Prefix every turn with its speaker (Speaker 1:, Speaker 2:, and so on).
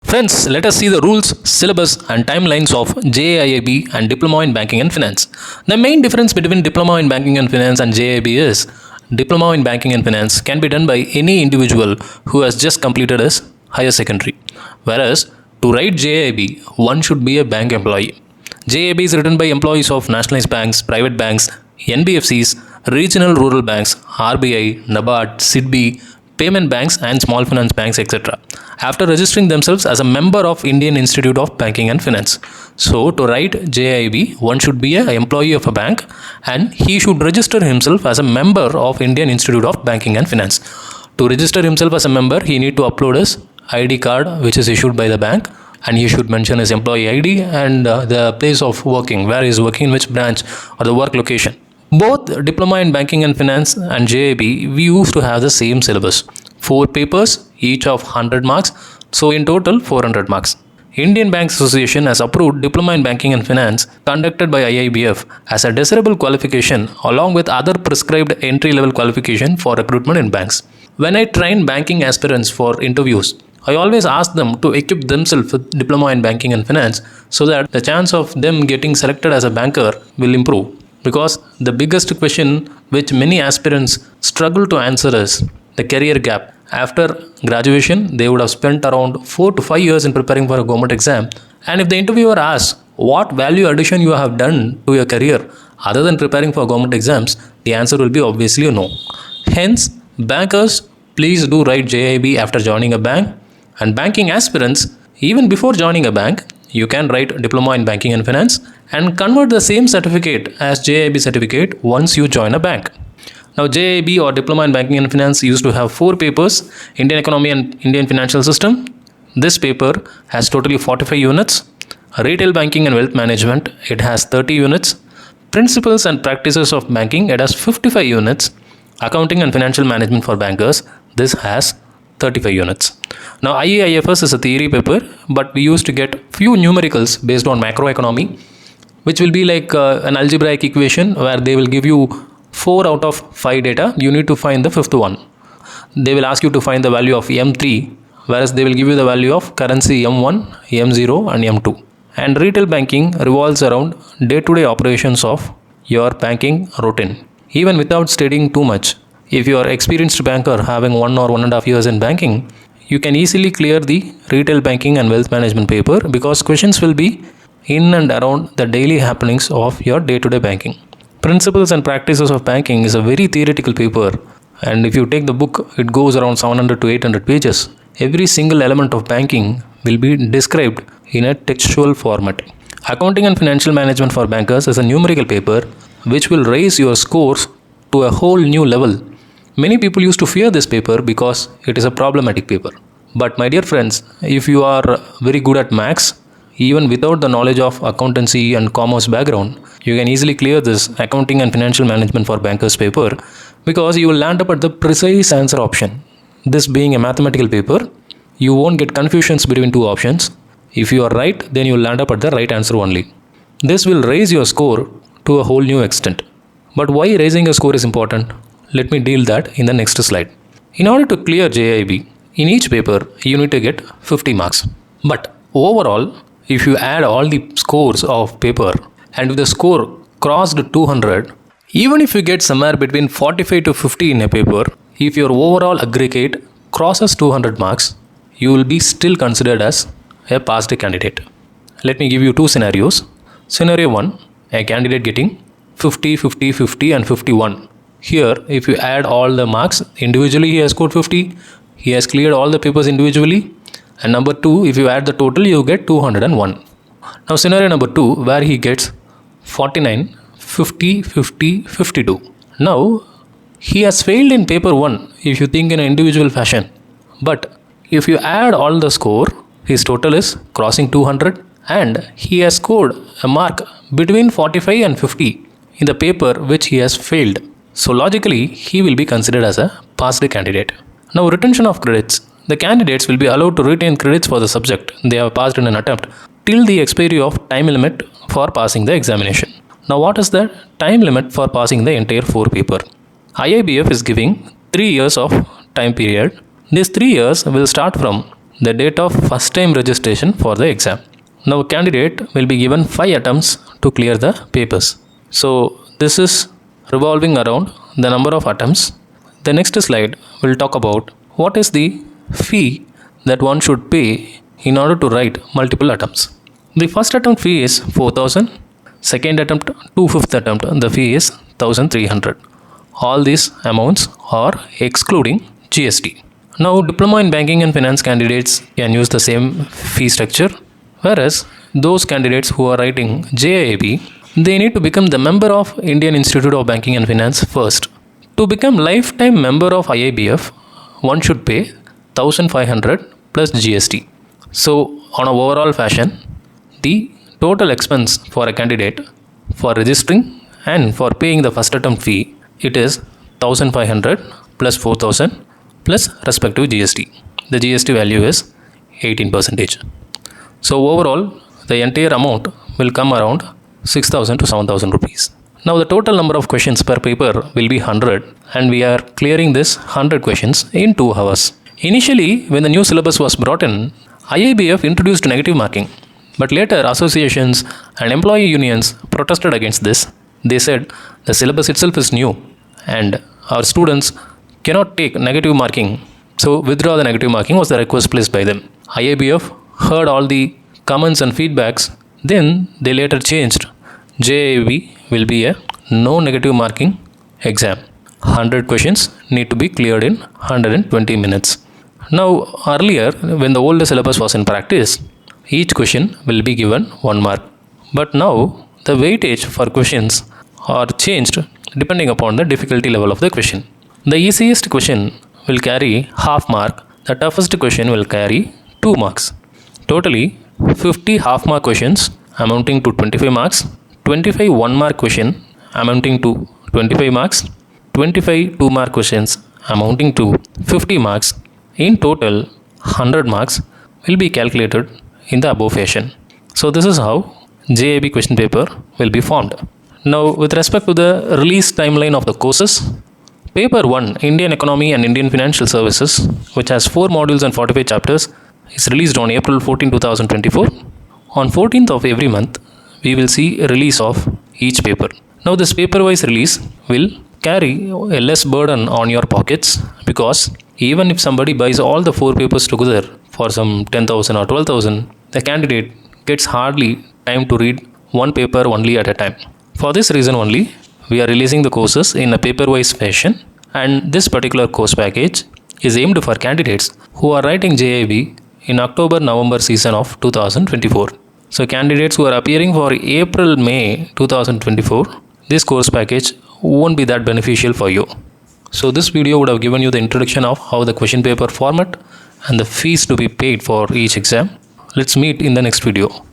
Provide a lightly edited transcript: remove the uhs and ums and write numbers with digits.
Speaker 1: Friends, let us see the rules, syllabus, and timelines of JAIIB and Diploma in Banking and Finance. The main difference between Diploma in Banking and Finance and JAIIB is Diploma in Banking and Finance can be done by any individual who has just completed his higher secondary, whereas to write JAIIB, one should be a bank employee. JAIIB is written by employees of nationalized banks, private banks, NBFCs, regional rural banks, RBI, NABARD, SIDBI, payment banks and small finance banks, etc. after registering themselves as a member of Indian Institute of Banking and Finance. So to write JAIIB, one should be an employee of a bank and he should register himself as a member of Indian Institute of Banking and Finance. To register himself as a member, he need to upload his ID card which is issued by the bank, and he should mention his employee ID and the place of working, where he is working, in which branch or the work location. Both Diploma in Banking and Finance and JAIIB, we used to have the same syllabus. 4 papers, each of 100 marks, so in total 400 marks. Indian Banks Association has approved Diploma in Banking and Finance conducted by IIBF as a desirable qualification along with other prescribed entry-level qualification for recruitment in banks. When I train banking aspirants for interviews, I always ask them to equip themselves with Diploma in Banking and Finance so that the chance of them getting selected as a banker will improve. Because the biggest question which many aspirants struggle to answer is the career gap. After graduation, they would have spent around 4 to 5 years in preparing for a government exam. And if the interviewer asks what value addition you have done to your career other than preparing for government exams, the answer will be obviously no. Hence, bankers, please do write JAIIB after joining a bank. And banking aspirants, even before joining a bank, you can write Diploma in Banking and Finance and convert the same certificate as JAIIB certificate once you join a bank. Now, JAIIB or Diploma in Banking and Finance used to have 4 papers: Indian Economy and Indian Financial System. This paper has totally 45 units. Retail Banking and Wealth Management, it has 30 units. Principles and Practices of Banking, it has 55 units. Accounting and Financial Management for Bankers, this has 35 units. Now, IAIFS is a theory paper, but we used to get few numericals based on macroeconomy, which will be like an algebraic equation where they will give you 4 out of 5 data. You need to find the 5th one. They will ask you to find the value of M3, whereas they will give you the value of currency M1, M0 and M2. And retail banking revolves around day-to-day operations of your banking routine. Even without studying too much, if you are experienced banker having 1 or 1.5 years in banking, you can easily clear the retail banking and wealth management paper because questions will be in and around the daily happenings of your day-to-day banking. Principles and Practices of Banking is a very theoretical paper, and if you take the book, it goes around 700 to 800 pages. Every single element of banking will be described in a textual format. Accounting and Financial Management for Bankers is a numerical paper which will raise your scores to a whole new level. Many people used to fear this paper because it is a problematic paper. But my dear friends, if you are very good at maths, even without the knowledge of accountancy and commerce background, you can easily clear this Accounting and Financial Management for Bankers paper because you will land up at the precise answer option. This being a mathematical paper, you won't get confusions between 2 options. If you are right, then you will land up at the right answer only. This will raise your score to a whole new extent. But why raising a score is important? Let me deal that in the next slide. In order to clear JAIIB, in each paper, you need to get 50 marks. But overall, if you add all the scores of paper and if the score crossed 200, even if you get somewhere between 45 to 50 in a paper, if your overall aggregate crosses 200 marks, you will be still considered as a passed candidate. Let me give you 2 scenarios. Scenario 1, a candidate getting 50, 50, 50 and 51. Here, if you add all the marks, individually he has scored 50, he has cleared all the papers individually. And number 2, if you add the total, you get 201. Now scenario number 2, where he gets 49, 50, 50, 52. Now, he has failed in paper 1 if you think in an individual fashion. But if you add all the score, his total is crossing 200 and he has scored a mark between 45 and 50 in the paper which he has failed. So logically, he will be considered as a passed candidate. Now, retention of credits. The candidates will be allowed to retain credits for the subject they have passed in an attempt till the expiry of time limit for passing the examination. Now, what is the time limit for passing the entire 4 paper? IIBF is giving 3 years of time period. These 3 years will start from the date of first time registration for the exam. Now, a candidate will be given 5 attempts to clear the papers. So, this is revolving around the number of attempts. The next slide will talk about what is the fee that one should pay in order to write multiple attempts. The first attempt fee is 4,000. Second attempt to fifth attempt, the fee is 1,300. All these amounts are excluding GST. Now, Diploma in Banking and Finance candidates can use the same fee structure, whereas those candidates who are writing JAIIB, they need to become the member of Indian Institute of Banking and Finance first. To become lifetime member of IIBF, one should pay 1,500 plus GST. So, on an overall fashion, the total expense for a candidate for registering and for paying the first attempt fee, it is 1,500 plus 4,000 plus respective GST. The GST value is 18%. So overall, the entire amount will come around 6,000 to 7,000 rupees. Now the total number of questions per paper will be 100, and we are clearing this 100 questions in 2 hours. Initially, when the new syllabus was brought in, IIBF introduced negative marking. But later, associations and employee unions protested against this. They said the syllabus itself is new and our students cannot take negative marking. So, withdraw the negative marking was the request placed by them. IIBF heard all the comments and feedbacks. Then they later changed. JAIIB will be a no negative marking exam. 100 questions need to be cleared in 120 minutes. Now, earlier, when the older syllabus was in practice, each question will be given 1 mark. But now, the weightage for questions are changed depending upon the difficulty level of the question. The easiest question will carry half mark, the toughest question will carry 2 marks. Totally, 50 half mark questions amounting to 25 marks, 25 1 mark question amounting to 25 marks, 25 2 mark questions amounting to 50 marks. In total, 100 marks will be calculated in the above fashion. So this is how JAIIB question paper will be formed. Now, with respect to the release timeline of the courses, Paper 1, Indian Economy and Indian Financial Services, which has 4 modules and 45 chapters, is released on April 14, 2024. On 14th of every month, we will see a release of each paper. Now, this paper-wise release will carry a less burden on your pockets, because even if somebody buys all the 4 papers together for some 10,000 or 12,000, the candidate gets hardly time to read 1 paper only at a time. For this reason only, we are releasing the courses in a paper-wise fashion, and this particular course package is aimed for candidates who are writing JAIIB in October-November season of 2024. So candidates who are appearing for April-May 2024, this course package won't be that beneficial for you. So this video would have given you the introduction of how the question paper format and the fees to be paid for each exam. Let's meet in the next video.